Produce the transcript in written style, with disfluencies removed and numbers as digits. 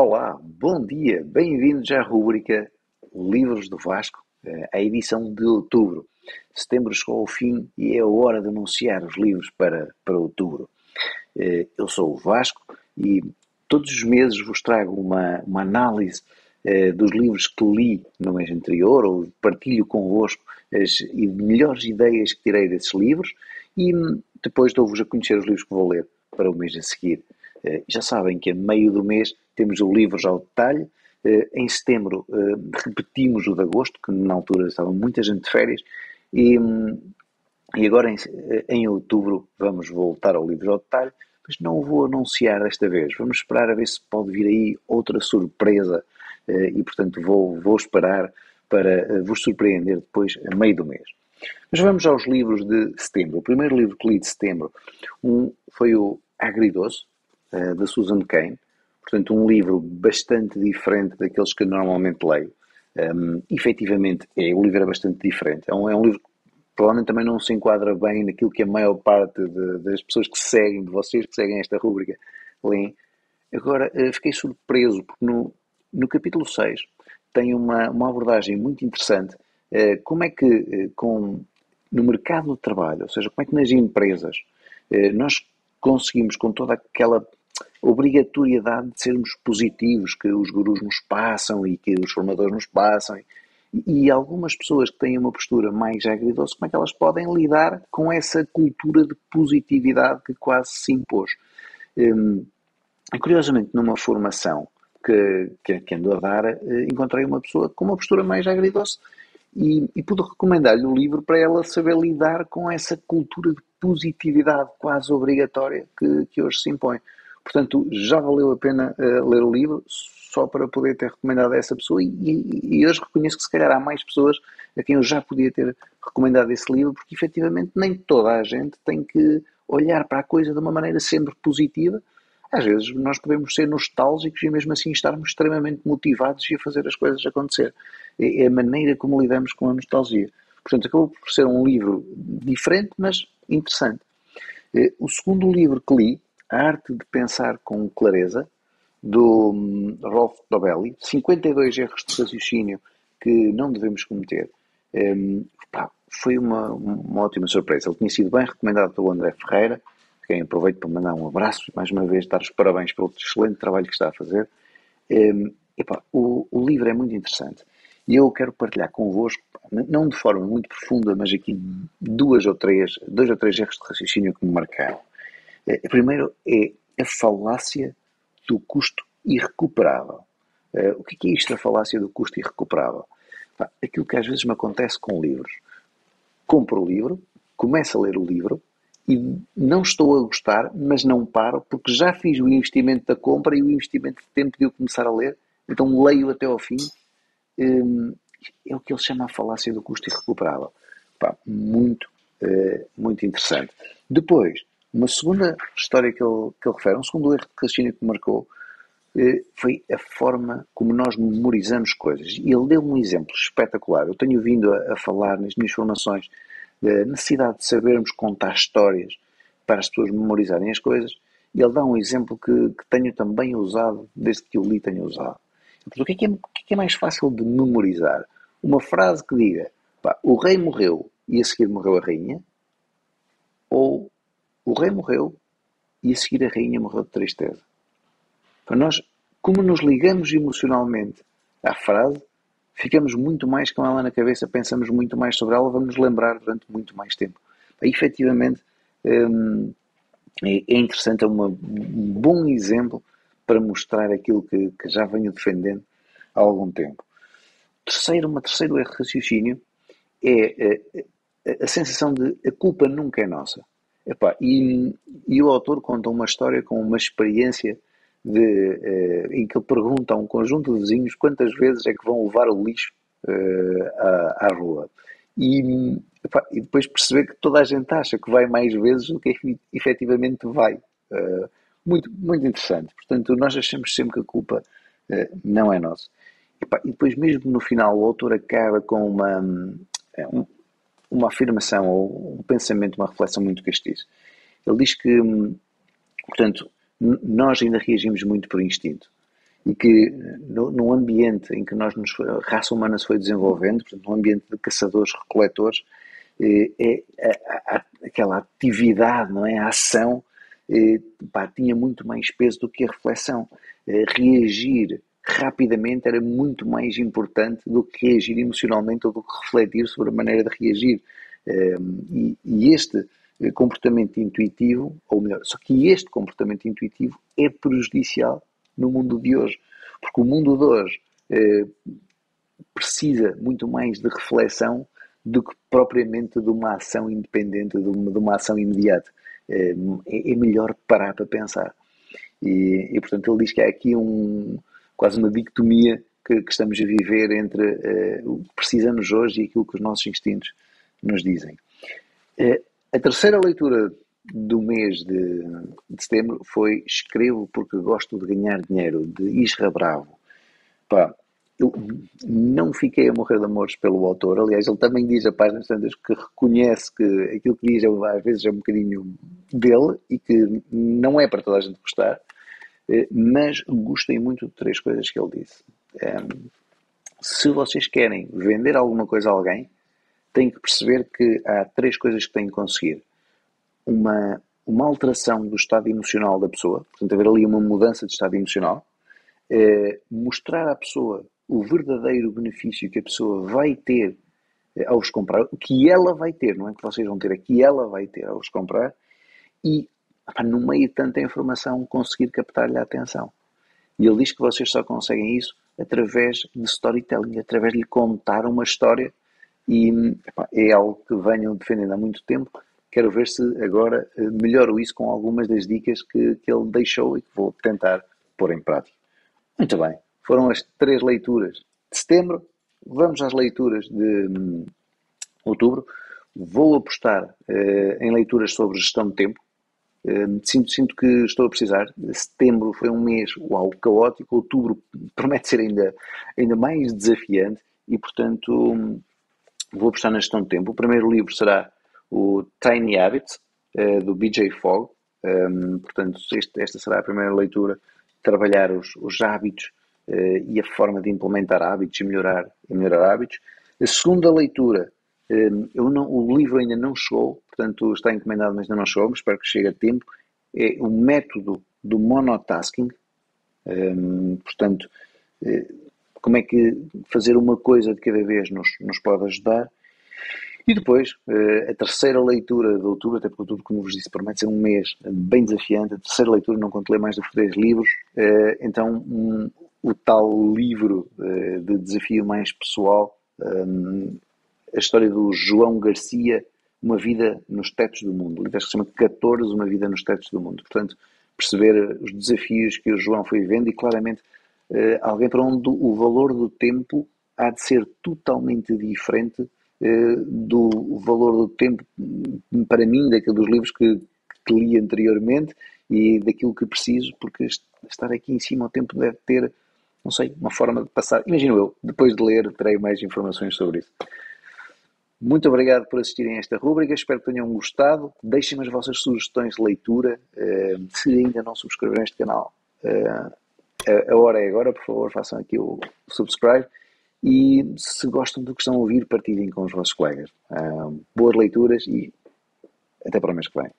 Olá, bom dia, bem-vindos à rubrica Livros do Vasco, a edição de outubro. Setembro chegou ao fim e é a hora de anunciar os livros para outubro. Eu sou o Vasco e todos os meses vos trago uma análise dos livros que li no mês anterior, ou partilho convosco as melhores ideias que tirei desses livros e depois dou-vos a conhecer os livros que vou ler para o mês a seguir. Já sabem que a meio do mês temos o livro já ao detalhe. Em setembro repetimos o de agosto, que na altura estava muita gente de férias, e agora em outubro vamos voltar ao livro ao detalhe, mas não o vou anunciar desta vez. Vamos esperar a ver se pode vir aí outra surpresa e, portanto, vou esperar para vos surpreender depois a meio do mês. Mas vamos aos livros de setembro. O primeiro livro que li de setembro foi o Agridoce, da Susan Cain. Portanto, um livro bastante diferente daqueles que normalmente leio. Efetivamente, o livro é bastante diferente. É um livro que provavelmente também não se enquadra bem naquilo que a maior parte das pessoas que seguem, de vocês que seguem esta rúbrica, leem. Agora, fiquei surpreso, porque no capítulo 6 tem uma abordagem muito interessante. Como é que, no mercado do trabalho, ou seja, como é que nas empresas, nós conseguimos, com toda aquela obrigatoriedade de sermos positivos, que os gurus nos passam e que os formadores nos passam, e algumas pessoas que têm uma postura mais agridoce, como é que elas podem lidar com essa cultura de positividade que quase se impôs? Curiosamente, numa formação que ando a dar, encontrei uma pessoa com uma postura mais agridoce e pude recomendar-lhe o livro para ela saber lidar com essa cultura de positividade quase obrigatória que hoje se impõe. Portanto, já valeu a pena ler o livro só para poder ter recomendado a essa pessoa e hoje reconheço que se calhar há mais pessoas a quem eu já podia ter recomendado esse livro, porque efetivamente nem toda a gente tem que olhar para a coisa de uma maneira sempre positiva. Às vezes nós podemos ser nostálgicos e mesmo assim estarmos extremamente motivados e a fazer as coisas acontecer. É a maneira como lidamos com a nostalgia. Portanto, acabou por ser um livro diferente, mas interessante. O segundo livro que li, A Arte de Pensar com Clareza, do Rolf Dobelli, 52 erros de raciocínio que não devemos cometer. Foi uma ótima surpresa. Ele tinha sido bem recomendado pelo André Ferreira, a quem aproveito para mandar um abraço e mais uma vez dar os parabéns pelo excelente trabalho que está a fazer. O livro é muito interessante e eu quero partilhar convosco, não de forma muito profunda, mas aqui dois ou três erros de raciocínio que me marcaram. Primeiro é a falácia do custo irrecuperável. O que é isto da falácia do custo irrecuperável? Aquilo que às vezes me acontece com livros. Compro o livro, começo a ler o livro e não estou a gostar, mas não paro, porque já fiz o investimento da compra e o investimento de tempo de eu começar a ler, então leio até ao fim. É o que ele chama a falácia do custo irrecuperável. Muito interessante. Depois, uma segunda história que ele refere, um segundo erro de raciocínio que me marcou, foi a forma como nós memorizamos coisas. E ele deu um exemplo espetacular. Eu tenho vindo a falar nas minhas formações da necessidade de sabermos contar histórias para as pessoas memorizarem as coisas, e ele dá um exemplo que tenho também usado desde que eu li tenho usado. O que é mais fácil de memorizar? Uma frase que diga, o rei morreu e a seguir morreu a rainha, ou o rei morreu e a seguir a rainha morreu de tristeza. Para nós, como nos ligamos emocionalmente à frase, ficamos muito mais com ela na cabeça, pensamos muito mais sobre ela, vamos nos lembrar durante muito mais tempo. Efetivamente, é interessante, é um bom exemplo para mostrar aquilo que já venho defendendo há algum tempo. Terceiro erro de raciocínio é a sensação de a culpa nunca é nossa. E o autor conta uma história com uma experiência em que ele pergunta a um conjunto de vizinhos quantas vezes é que vão levar o lixo à rua. E depois perceber que toda a gente acha que vai mais vezes do que efetivamente vai. Muito interessante. Portanto, nós achamos sempre que a culpa não é nossa. E depois mesmo no final o autor acaba com uma afirmação ou um pensamento, uma reflexão muito castiça. Ele diz que, portanto, nós ainda reagimos muito por instinto. e que no ambiente em que a raça humana se foi desenvolvendo, portanto, num ambiente de caçadores-recoletores, aquela atividade, não é? A ação, tinha muito mais peso do que a reflexão. Reagir rapidamente era muito mais importante do que reagir emocionalmente ou do que refletir sobre a maneira de reagir. E este comportamento intuitivo, ou melhor, só que este comportamento intuitivo é prejudicial no mundo de hoje, porque o mundo de hoje precisa muito mais de reflexão do que propriamente de uma ação independente, de uma ação imediata. É melhor parar para pensar. E, portanto, ele diz que há aqui quase uma dicotomia que estamos a viver entre o que precisamos hoje e aquilo que os nossos instintos nos dizem. A terceira leitura do mês de setembro foi Escrevo porque gosto de ganhar dinheiro, de Isra Bravo. Pá, eu não fiquei a morrer de amores pelo autor. Aliás, ele também diz a páginas tantas que reconhece que aquilo que diz às vezes é um bocadinho dele e que não é para toda a gente gostar, mas gostei muito de 3 coisas que ele disse. Se vocês querem vender alguma coisa a alguém, têm que perceber que há 3 coisas que têm que conseguir. Uma alteração do estado emocional da pessoa, portanto, haver ali uma mudança de estado emocional, mostrar à pessoa o verdadeiro benefício que a pessoa vai ter ao vos comprar, o que ela vai ter, não é que vocês vão ter, é que ela vai ter ao vos comprar, e no meio de tanta informação conseguir captar-lhe a atenção. E ele diz que vocês só conseguem isso através de storytelling, através de lhe contar uma história, e é algo que venham defendendo há muito tempo. Quero ver se agora melhoro isso com algumas das dicas que ele deixou e que vou tentar pôr em prática. Muito bem, foram as 3 leituras de setembro. Vamos às leituras de outubro. Vou apostar em leituras sobre gestão de tempo. Sinto que estou a precisar. Setembro foi um mês, uau, caótico. Outubro promete ser ainda mais desafiante e, portanto, vou apostar na gestão de tempo. O primeiro livro será o Tiny Habits, do BJ Fogg. Portanto, esta será a primeira leitura. Trabalhar os hábitos e a forma de implementar hábitos e melhorar hábitos. A segunda leitura, o livro ainda não chegou, portanto está encomendado, mas ainda não chegou, mas espero que chegue a tempo. É o método do monotasking. Portanto, como é que fazer uma coisa de cada vez nos pode ajudar. E depois, a terceira leitura de outubro, até porque outubro, como vos disse, promete ser um mês bem desafiante. A terceira leitura, não conto ler mais do que 3 livros. Então, o tal livro de desafio mais pessoal, a história do João Garcia, Uma Vida nos Tetos do Mundo. O livro que se chama 14, Uma Vida nos Tetos do Mundo. Portanto, perceber os desafios que o João foi vivendo e, claramente, alguém para onde o valor do tempo há de ser totalmente diferente do valor do tempo, para mim, daqueles dos livros que li anteriormente e daquilo que preciso, porque estar aqui em cima o tempo deve ter, não sei, uma forma de passar. Imagino eu, depois de ler, terei mais informações sobre isso. Muito obrigado por assistirem a esta rúbrica, espero que tenham gostado. Deixem-me as vossas sugestões de leitura. Se ainda não subscreveram este canal, a hora é agora, por favor, façam aqui o subscribe. E se gostam do que estão a ouvir, partilhem com os vossos colegas. Boas leituras e até para o mês que vem.